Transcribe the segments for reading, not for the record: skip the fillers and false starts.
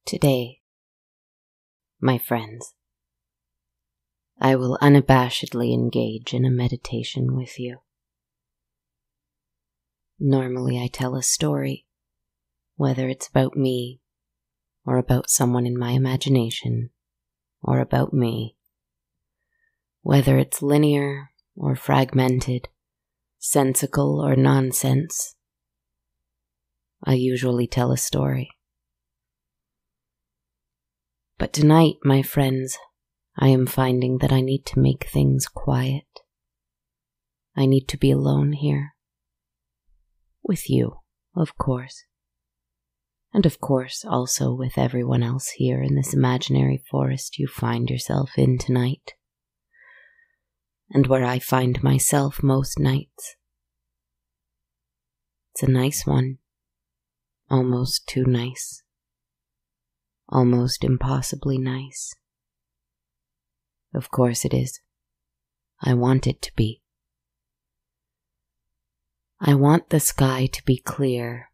Today, my friends, I will unabashedly engage in a meditation with you. Normally I tell a story, whether it's about me, or about someone in my imagination, or about me. Whether it's linear or fragmented, sensical or nonsense, I usually tell a story. But tonight, my friends, I am finding that I need to make things quiet. I need to be alone here. With you, of course. And of course, also with everyone else here in this imaginary forest you find yourself in tonight. And where I find myself most nights. It's a nice one. Almost too nice. Almost impossibly nice. Of course it is. I want it to be. I want the sky to be clear.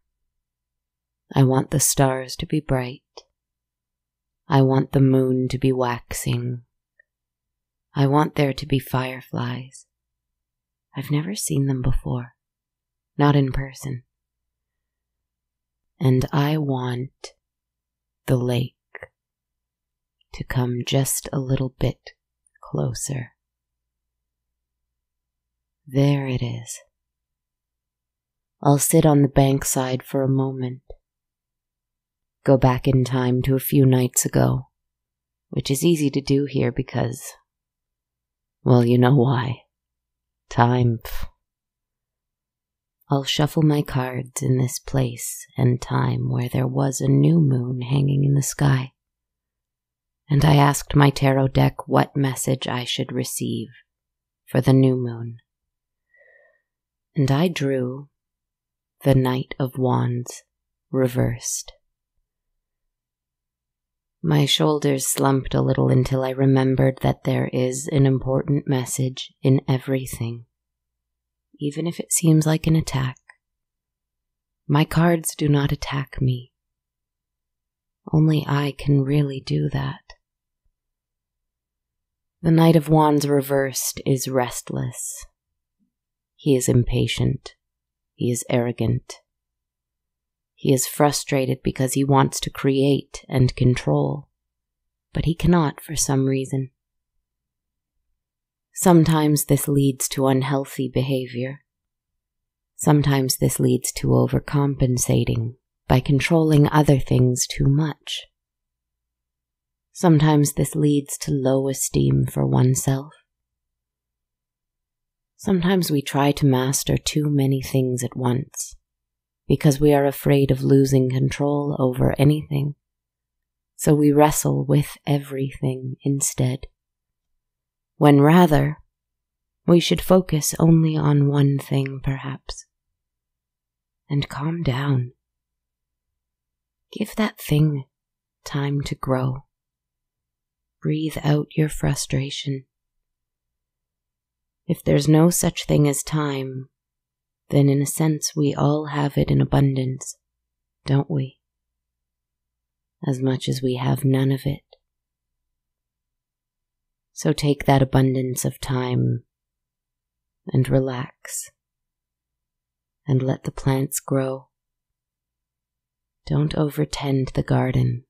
I want the stars to be bright. I want the moon to be waxing. I want there to be fireflies. I've never seen them before. Not in person. And I want the lake to come just a little bit closer. There it is. I'll sit on the bankside for a moment. Go back in time to a few nights ago, which is easy to do here because, well, you know why. Time. I'll shuffle my cards in this place and time where there was a new moon hanging in the sky. And I asked my tarot deck what message I should receive for the new moon. And I drew the Knight of Wands reversed. My shoulders slumped a little until I remembered that there is an important message in everything, even if it seems like an attack. My cards do not attack me. Only I can really do that. The Knight of Wands reversed is restless. He is impatient. He is arrogant. He is frustrated because he wants to create and control, but he cannot for some reason. Sometimes this leads to unhealthy behavior. Sometimes this leads to overcompensating by controlling other things too much. Sometimes this leads to low esteem for oneself. Sometimes we try to master too many things at once because we are afraid of losing control over anything. So we wrestle with everything instead, when rather we should focus only on one thing perhaps, and calm down. Give that thing time to grow. Breathe out your frustration. If there's no such thing as time, then in a sense we all have it in abundance, don't we? As much as we have none of it. So take that abundance of time and relax and let the plants grow. Don't overtend the garden.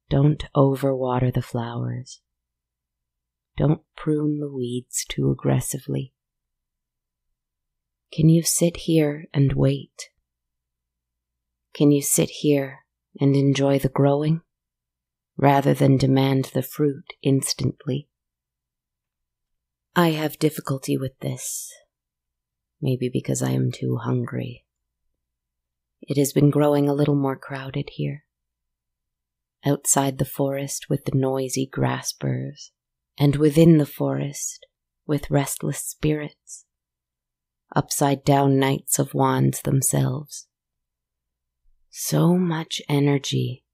Don't overwater the flowers. Don't prune the weeds too aggressively. Can you sit here and wait? Can you sit here and enjoy the growing, rather than demand the fruit instantly? I have difficulty with this, maybe because I am too hungry. It has been growing a little more crowded here. Outside the forest with the noisy graspers, and within the forest with restless spirits, upside-down Knights of Wands themselves. So much energy,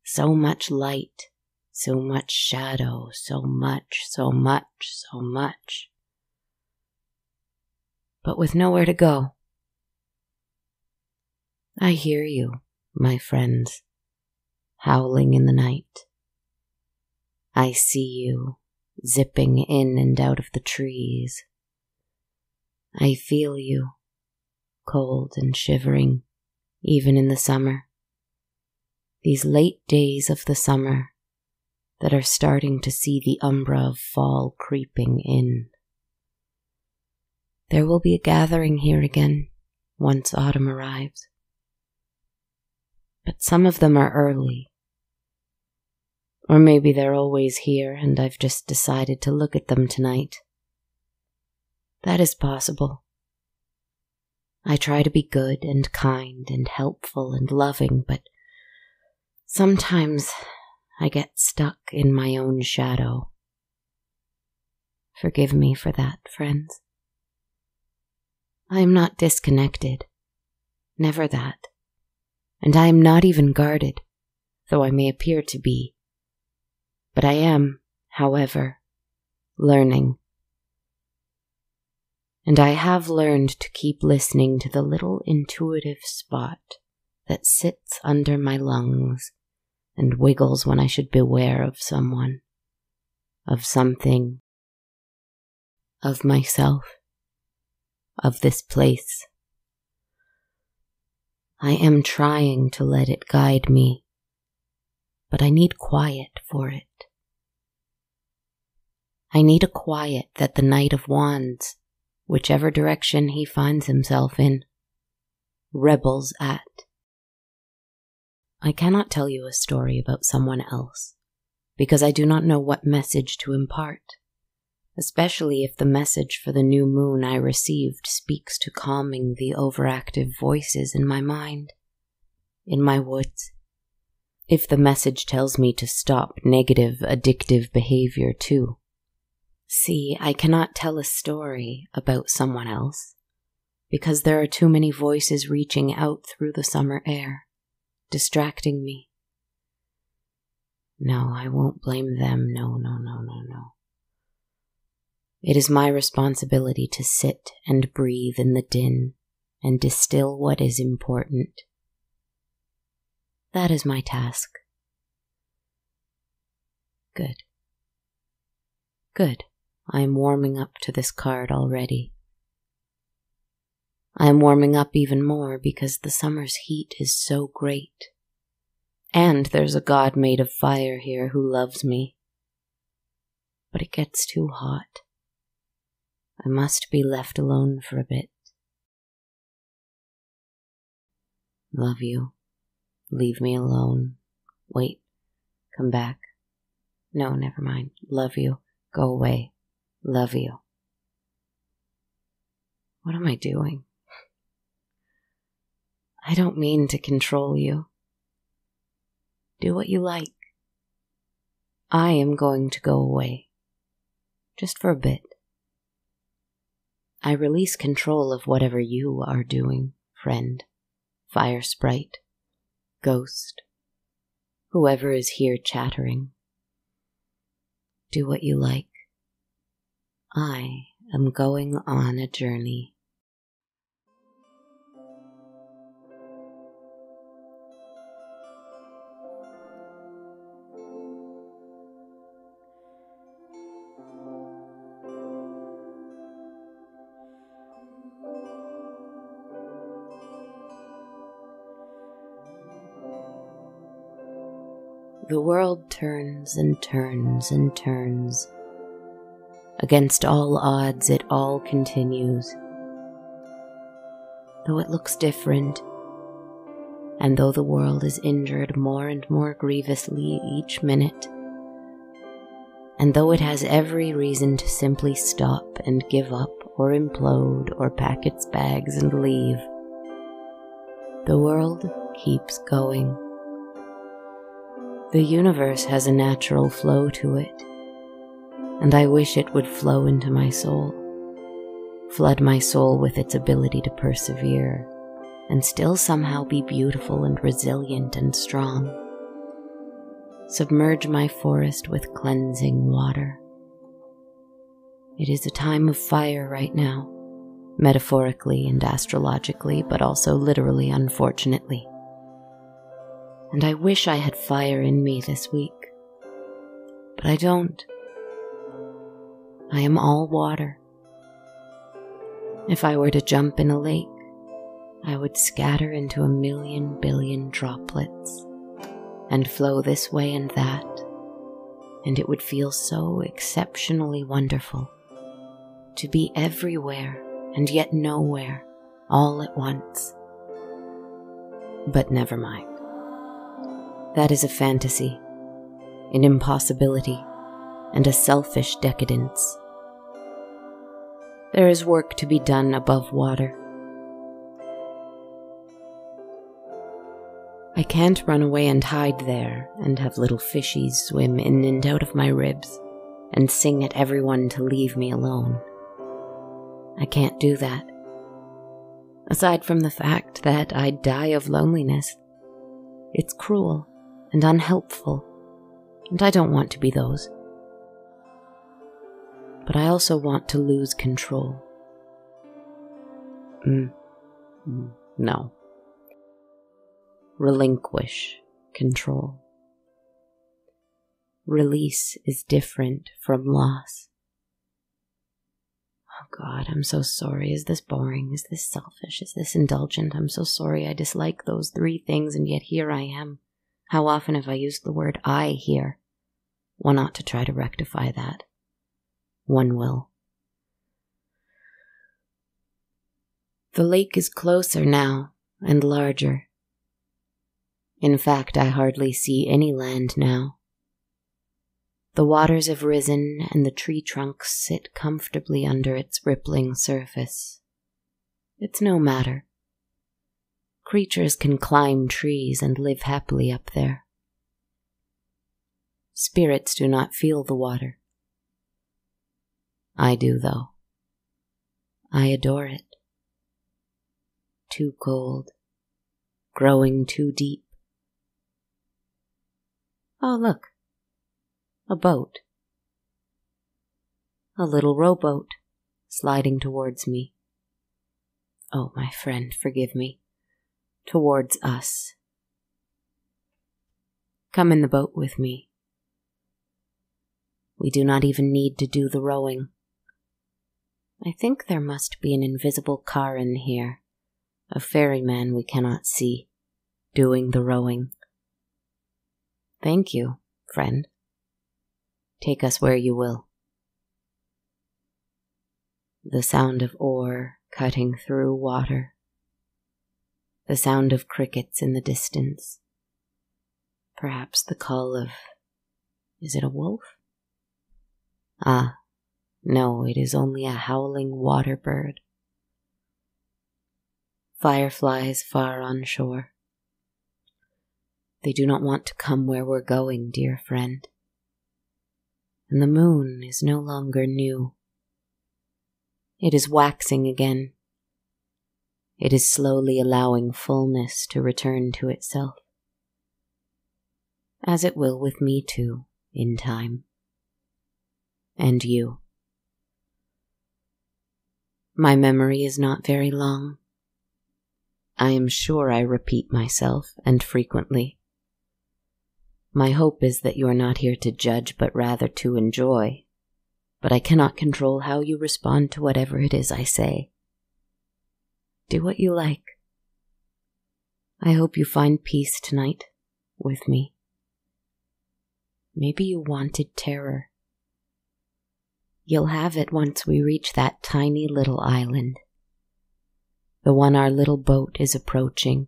so much light, so much shadow, so much. But with nowhere to go. I hear you, my friends. howling in the night. I see you, zipping in and out of the trees. I feel you, cold and shivering, even in the summer. These late days of the summer that are starting to see the umbra of fall creeping in. There will be a gathering here again once autumn arrives. But some of them are early. Or maybe they're always here and I've just decided to look at them tonight. That is possible. I try to be good and kind and helpful and loving, but sometimes I get stuck in my own shadow. Forgive me for that, friends. I am not disconnected. Never that. And I am not even guarded, though I may appear to be. But I am, however, learning. And I have learned to keep listening to the little intuitive spot that sits under my lungs and wiggles when I should beware of someone, of something, of myself, of this place. I am trying to let it guide me, but I need quiet for it. I need a quiet that the Knight of Wands, whichever direction he finds himself in, rebels at. I cannot tell you a story about someone else, because I do not know what message to impart, especially if the message for the new moon I received speaks to calming the overactive voices in my mind, in my woods. If the message tells me to stop negative, addictive behavior too. See, I cannot tell a story about someone else, because there are too many voices reaching out through the summer air, distracting me. No, I won't blame them. No. It is my responsibility to sit and breathe in the din and distill what is important. That is my task. Good. I am warming up to this card already. I am warming up even more because the summer's heat is so great. And there's a god made of fire here who loves me. But it gets too hot. I must be left alone for a bit. Love you. Leave me alone. Wait. Come back. No, never mind. Love you. Go away. Love you. What am I doing? I don't mean to control you. Do what you like. I am going to go away. Just for a bit. I release control of whatever you are doing, friend, fire sprite, ghost, whoever is here chattering. Do what you like. I am going on a journey. The world turns and turns and turns. Against all odds, it all continues. Though it looks different, and though the world is injured more and more grievously each minute, and though it has every reason to simply stop and give up or implode or pack its bags and leave, the world keeps going. The universe has a natural flow to it, and I wish it would flow into my soul, flood my soul with its ability to persevere, and still somehow be beautiful and resilient and strong. Submerge my forest with cleansing water. It is a time of fire right now, metaphorically and astrologically, but also literally, unfortunately. and I wish I had fire in me this week. But I don't. I am all water. If I were to jump in a lake, I would scatter into 1,000,000,000,000 droplets and flow this way and that, and it would feel so exceptionally wonderful to be everywhere and yet nowhere all at once. But never mind. That is a fantasy, an impossibility, and a selfish decadence. There is work to be done above water. I can't run away and hide there and have little fishies swim in and out of my ribs and sing at everyone to leave me alone. I can't do that. Aside from the fact that I'd die of loneliness, it's cruel and unhelpful, and I don't want to be those. But I also want to lose control. No. Relinquish control. Release is different from loss. Oh God, I'm so sorry. Is this boring? Is this selfish? Is this indulgent? I'm so sorry. I dislike those 3 things, and yet here I am. How often have I used the word I here? One ought to try to rectify that. One will. The lake is closer now and larger. In fact, I hardly see any land now. The waters have risen and the tree trunks sit comfortably under its rippling surface. It's no matter. Creatures can climb trees and live happily up there. Spirits do not feel the water. I do, though. I adore it. Too cold. Growing too deep. Oh, look. A boat. A little rowboat, sliding towards me. Oh, my friend, forgive me. Towards us. Come in the boat with me. We do not even need to do the rowing. I think there must be an invisible car in here, a ferryman we cannot see, doing the rowing. Thank you, friend. Take us where you will. The sound of oar cutting through water. The sound of crickets in the distance. Perhaps the call of... is it a wolf? Ah, no, it is only a howling water bird. Fireflies far on shore. They do not want to come where we're going, dear friend. And the moon is no longer new. It is waxing again. It is slowly allowing fullness to return to itself. As it will with me too, in time. And you. My memory is not very long. I am sure I repeat myself, and frequently. My hope is that you are not here to judge, but rather to enjoy. But I cannot control how you respond to whatever it is I say. Do what you like. I hope you find peace tonight, with me. Maybe you wanted terror. You'll have it once we reach that tiny little island. The one our little boat is approaching.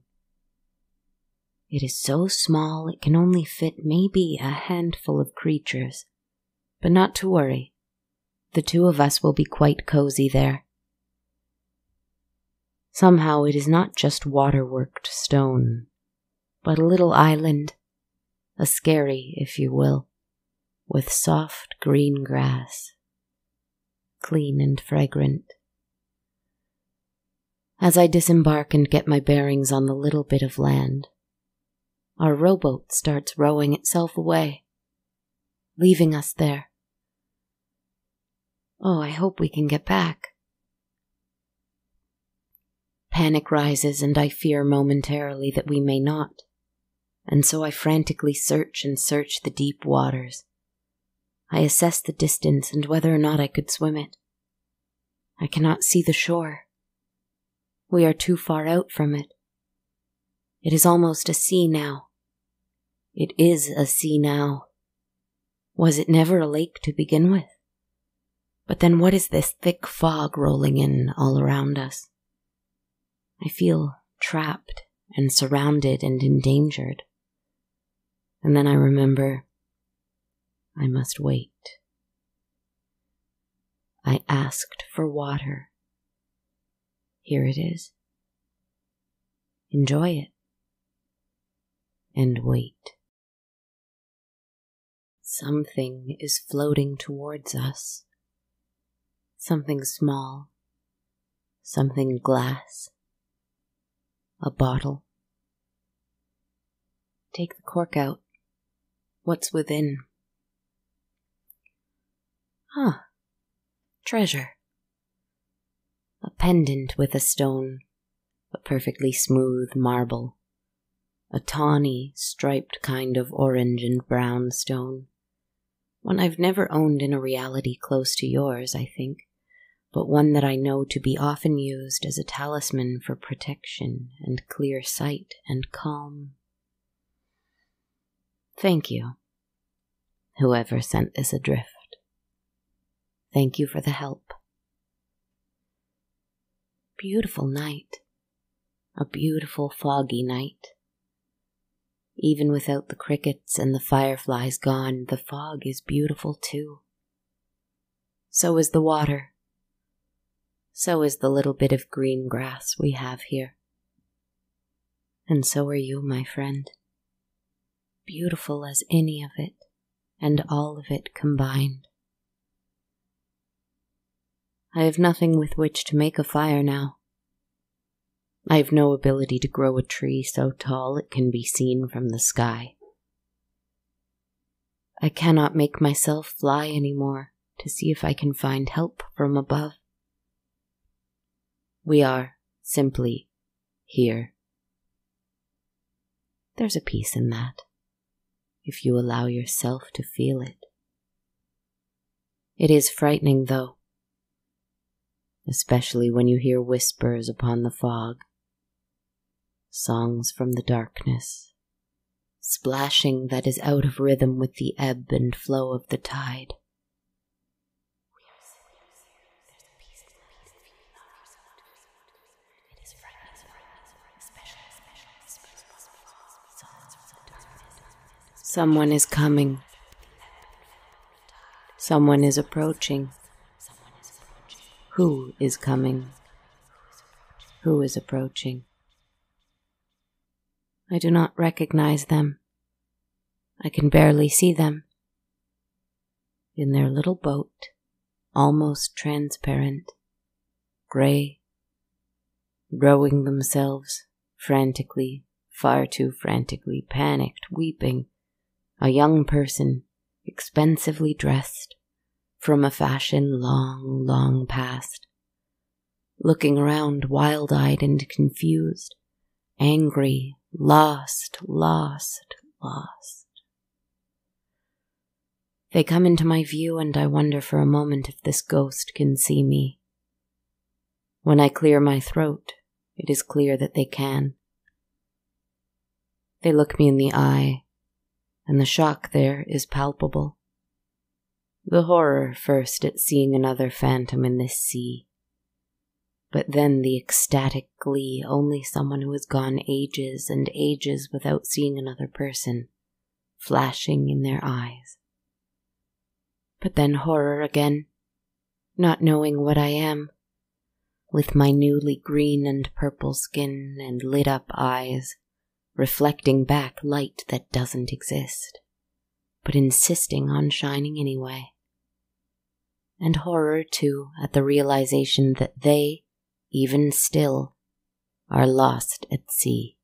It is so small it can only fit maybe a handful of creatures. But not to worry. The 2 of us will be quite cozy there. Somehow it is not just water-worked stone, but a little island, a Skerry, if you will, with soft green grass, clean and fragrant. As I disembark and get my bearings on the little bit of land, our rowboat starts rowing itself away, leaving us there. Oh, I hope we can get back. Panic rises, and I fear momentarily that we may not. and so I frantically search and search the deep waters. I assess the distance and whether or not I could swim it. I cannot see the shore. We are too far out from it. It is almost a sea now. It is a sea now. Was it never a lake to begin with? But then what is this thick fog rolling in all around us? I feel trapped and surrounded and endangered. And then I remember I must wait. I asked for water. Here it is. Enjoy it. And wait. Something is floating towards us. Something small. Something glass. A bottle. Take the cork out. What's within? Treasure. A pendant with a stone, a perfectly smooth marble, a tawny, striped kind of orange and brown stone, one I've never owned in a reality close to yours, I think, but one that I know to be often used as a talisman for protection and clear sight and calm. Thank you, whoever sent this adrift. Thank you for the help. Beautiful night. A beautiful foggy night. Even without the crickets and the fireflies gone, the fog is beautiful too. So is the water. So is the little bit of green grass we have here. And so are you, my friend. Beautiful as any of it, and all of it combined. I have nothing with which to make a fire now. I have no ability to grow a tree so tall it can be seen from the sky. I cannot make myself fly anymore to see if I can find help from above. We are simply here. There's a peace in that, if you allow yourself to feel it. It is frightening, though, especially when you hear whispers upon the fog, songs from the darkness, splashing that is out of rhythm with the ebb and flow of the tide. Someone is coming. Someone is approaching. Who is coming? Who is approaching? I do not recognize them. I can barely see them. In their little boat, almost transparent, gray, rowing themselves, frantically, far too frantically, panicked, weeping, a young person, expensively dressed, from a fashion long, long past, looking around wild-eyed and confused, angry, lost. They come into my view, and I wonder for a moment if this ghost can see me. When I clear my throat, it is clear that they can. They look me in the eye, and the shock there is palpable. The horror first at seeing another phantom in this sea, but then the ecstatic glee only someone who has gone ages and ages without seeing another person, flashing in their eyes. But then horror again, not knowing what I am, with my newly green and purple skin and lit up eyes, reflecting back light that doesn't exist, but insisting on shining anyway. And horror, too, at the realization that they, even still, are lost at sea.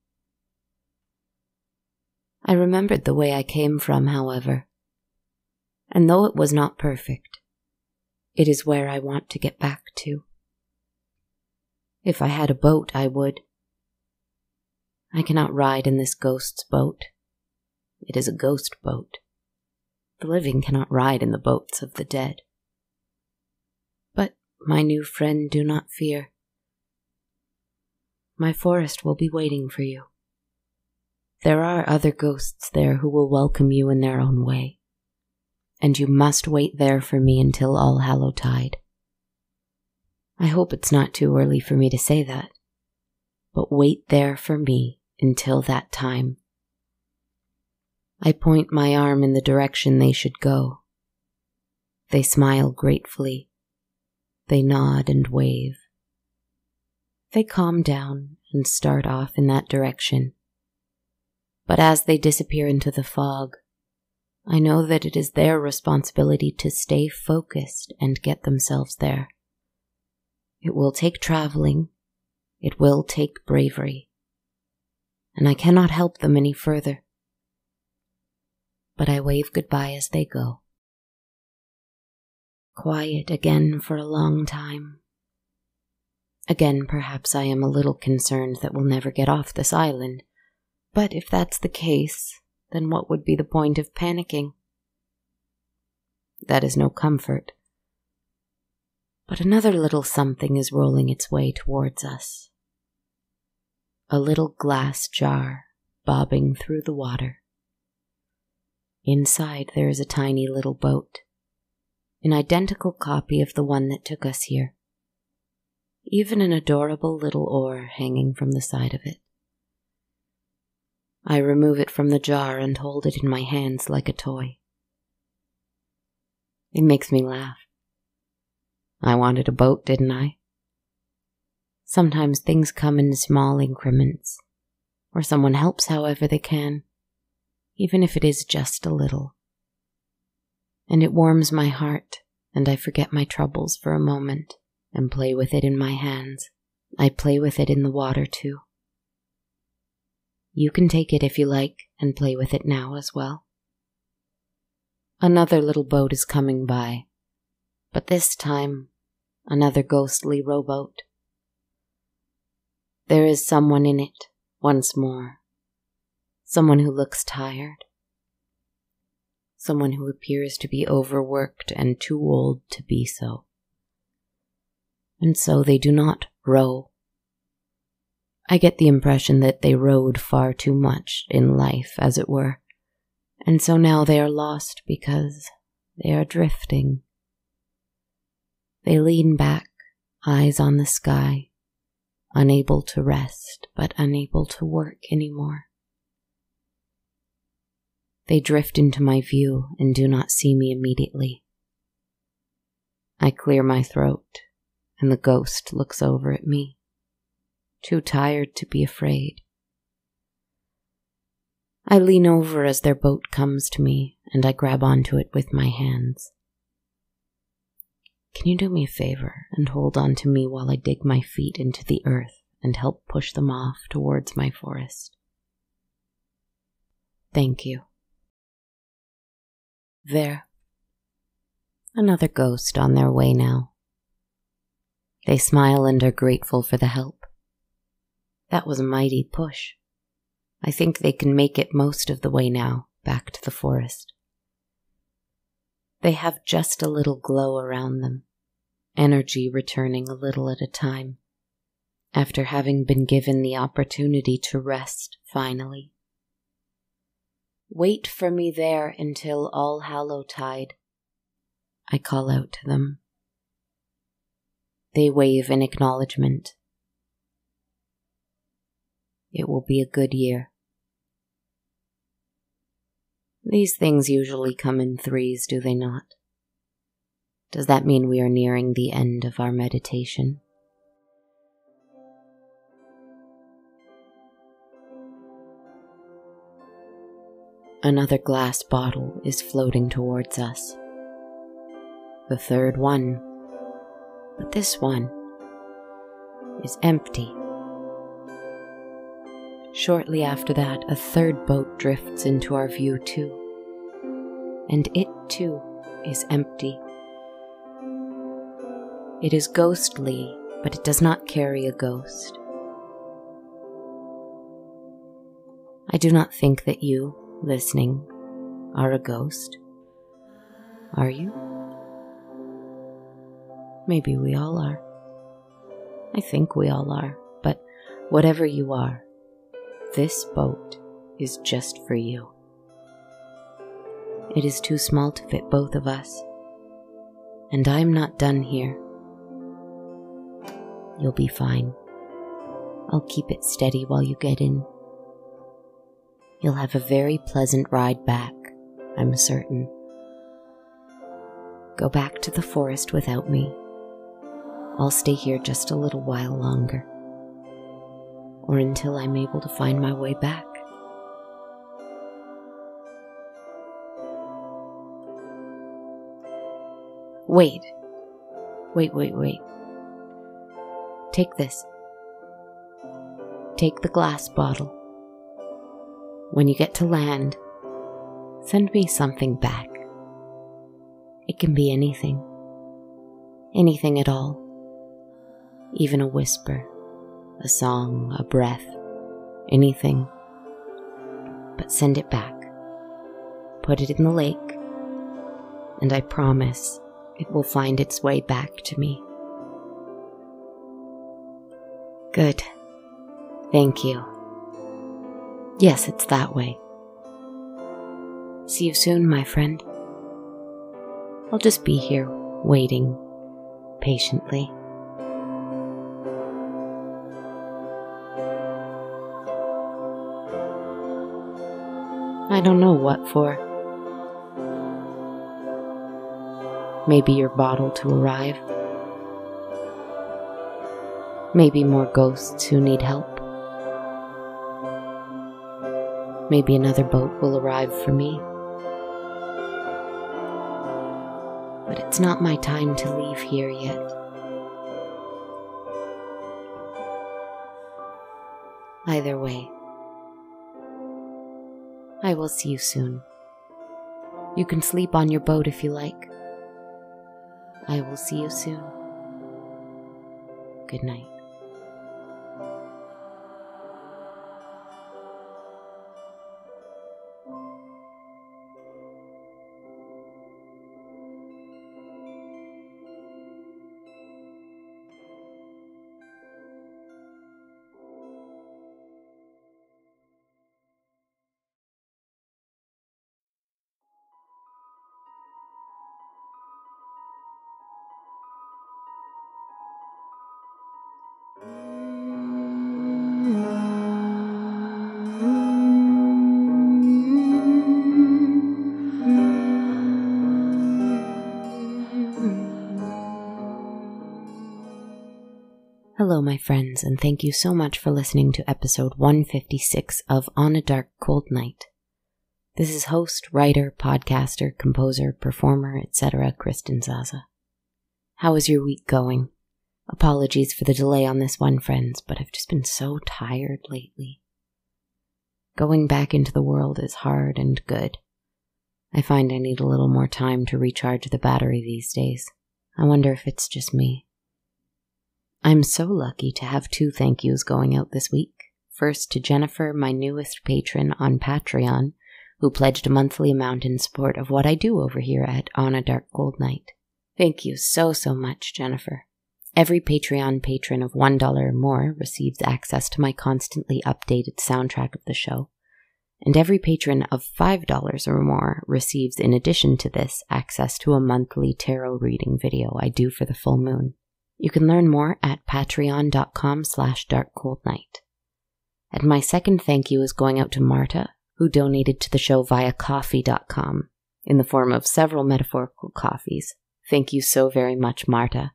I remembered the way I came from, however, and though it was not perfect, it is where I want to get back to. If I had a boat, I would. I cannot ride in this ghost's boat, It is a ghost boat. The living cannot ride in the boats of the dead. But, my new friend, do not fear. My forest will be waiting for you. There are other ghosts there who will welcome you in their own way, and you must wait there for me until All-Hallow-Tide. I hope it's not too early for me to say that, but wait there for me until that time. I point my arm in the direction they should go. They smile gratefully. They nod and wave. They calm down and start off in that direction. But as they disappear into the fog, I know that it is their responsibility to stay focused and get themselves there. It will take traveling. It will take bravery. And I cannot help them any further. But I wave goodbye as they go. Quiet again for a long time. Again, perhaps I am a little concerned that we'll never get off this island. But if that's the case, then what would be the point of panicking? That is no comfort. But another little something is rolling its way towards us. A little glass jar bobbing through the water. Inside there is a tiny little boat, an identical copy of the one that took us here. Even an adorable little oar hanging from the side of it. I remove it from the jar and hold it in my hands like a toy. It makes me laugh. I wanted a boat, didn't I? Sometimes things come in small increments, or someone helps however they can, even if it is just a little. And it warms my heart, and I forget my troubles for a moment and play with it in my hands. I play with it in the water too. You can take it if you like and play with it now as well. Another little boat is coming by, but this time another ghostly rowboat. There is someone in it once more. Someone who looks tired. Someone who appears to be overworked and too old to be so. And so they do not row. I get the impression that they rowed far too much in life, as it were, and so now they are lost because they are drifting. They lean back, eyes on the sky, unable to rest, but unable to work anymore. They drift into my view and do not see me immediately. I clear my throat, and the ghost looks over at me, too tired to be afraid. I lean over as their boat comes to me, and I grab onto it with my hands. Can you do me a favor and hold on to me while I dig my feet into the earth and help push them off towards my forest? Thank you. There. Another ghost on their way now. They smile and are grateful for the help. That was a mighty push. I think they can make it most of the way now, back to the forest. They have just a little glow around them, energy returning a little at a time, after having been given the opportunity to rest finally. Wait for me there until All-Hallow-Tide, I call out to them. They wave in acknowledgement. It will be a good year. These things usually come in threes, do they not? Does that mean we are nearing the end of our meditation? Another glass bottle is floating towards us. The third one, but this one is empty. Shortly after that, a third boat drifts into our view too, and it too is empty. It is ghostly, but it does not carry a ghost. I do not think that you, listening are a ghost? Are you? Maybe we all are. I think we all are, but whatever you are, this boat is just for you. It is too small to fit both of us, and I'm not done here. You'll be fine. I'll keep it steady while you get in. You'll have a very pleasant ride back, I'm certain. Go back to the forest without me. I'll stay here just a little while longer, or until I'm able to find my way back. Wait. Take this. Take the glass bottle. When you get to land, send me something back. It can be anything. Anything at all. Even a whisper, a song, a breath, anything. But send it back. Put it in the lake, and I promise it will find its way back to me. Good. Thank you. Yes, it's that way. See you soon, my friend. I'll just be here, waiting, patiently. I don't know what for. Maybe your bottle to arrive. Maybe more ghosts who need help. Maybe another boat will arrive for me. But it's not my time to leave here yet. Either way, I will see you soon. You can sleep on your boat if you like. I will see you soon. Good night. Hello, my friends, and thank you so much for listening to episode 156 of On a Dark, Cold Night. This is host, writer, podcaster, composer, performer, etc. Kristen Zaza. How is your week going? Apologies for the delay on this one, friends, but I've just been so tired lately. Going back into the world is hard and good. I find I need a little more time to recharge the battery these days. I wonder if it's just me. I'm so lucky to have 2 thank yous going out this week. First to Jennifer, my newest patron on Patreon, who pledged a monthly amount in support of what I do over here at On a Dark Cold Night. Thank you so much, Jennifer. Every Patreon patron of $1 or more receives access to my constantly updated soundtrack of the show, and every patron of $5 or more receives, in addition to this, access to a monthly tarot reading video I do for the full moon. You can learn more at patreon.com/darkcoldnight. And my second thank you is going out to Marta, who donated to the show via Ko-fi.com, in the form of several metaphorical coffees. Thank you so very much, Marta.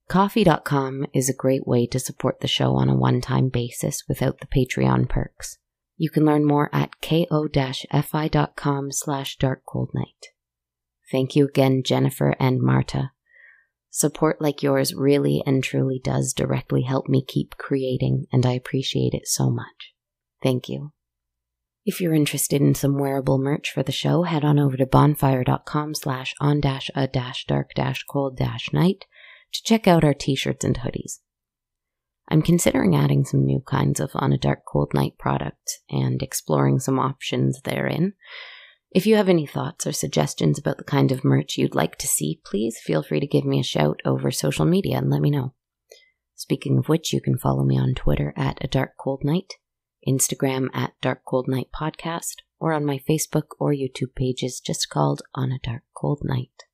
Ko-fi.com is a great way to support the show on a one-time basis without the Patreon perks. You can learn more at ko-fi.com/darkcoldnight. Thank you again, Jennifer and Marta. Support like yours really and truly does directly help me keep creating, and I appreciate it so much. Thank you. If you're interested in some wearable merch for the show, head on over to bonfire.com/on-a-dark-cold-night to check out our t-shirts and hoodies. I'm considering adding some new kinds of On a Dark Cold Night products and exploring some options therein. If you have any thoughts or suggestions about the kind of merch you'd like to see, please feel free to give me a shout over social media and let me know. Speaking of which, you can follow me on Twitter at A Dark Cold Night, Instagram at Dark Cold Night Podcast, or on my Facebook or YouTube pages just called On a Dark Cold Night.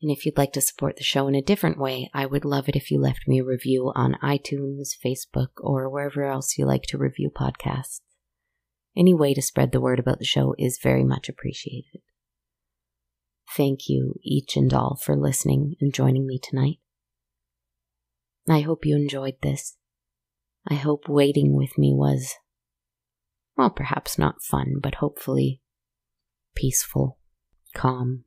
And if you'd like to support the show in a different way, I would love it if you left me a review on iTunes, Facebook, or wherever else you like to review podcasts. Any way to spread the word about the show is very much appreciated. Thank you, each and all, for listening and joining me tonight. I hope you enjoyed this. I hope waiting with me was, well, perhaps not fun, but hopefully peaceful, calm.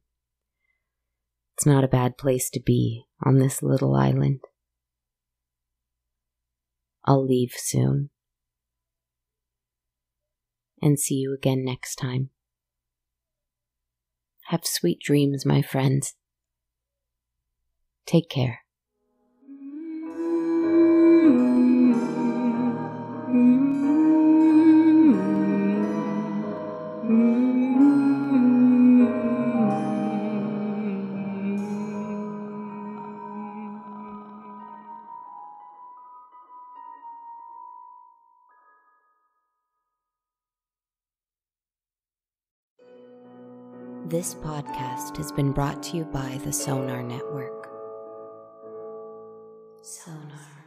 It's not a bad place to be on this little island. I'll leave soon. And see you again next time. Have sweet dreams, my friends. Take care. This podcast has been brought to you by the Sonar Network. Sonar.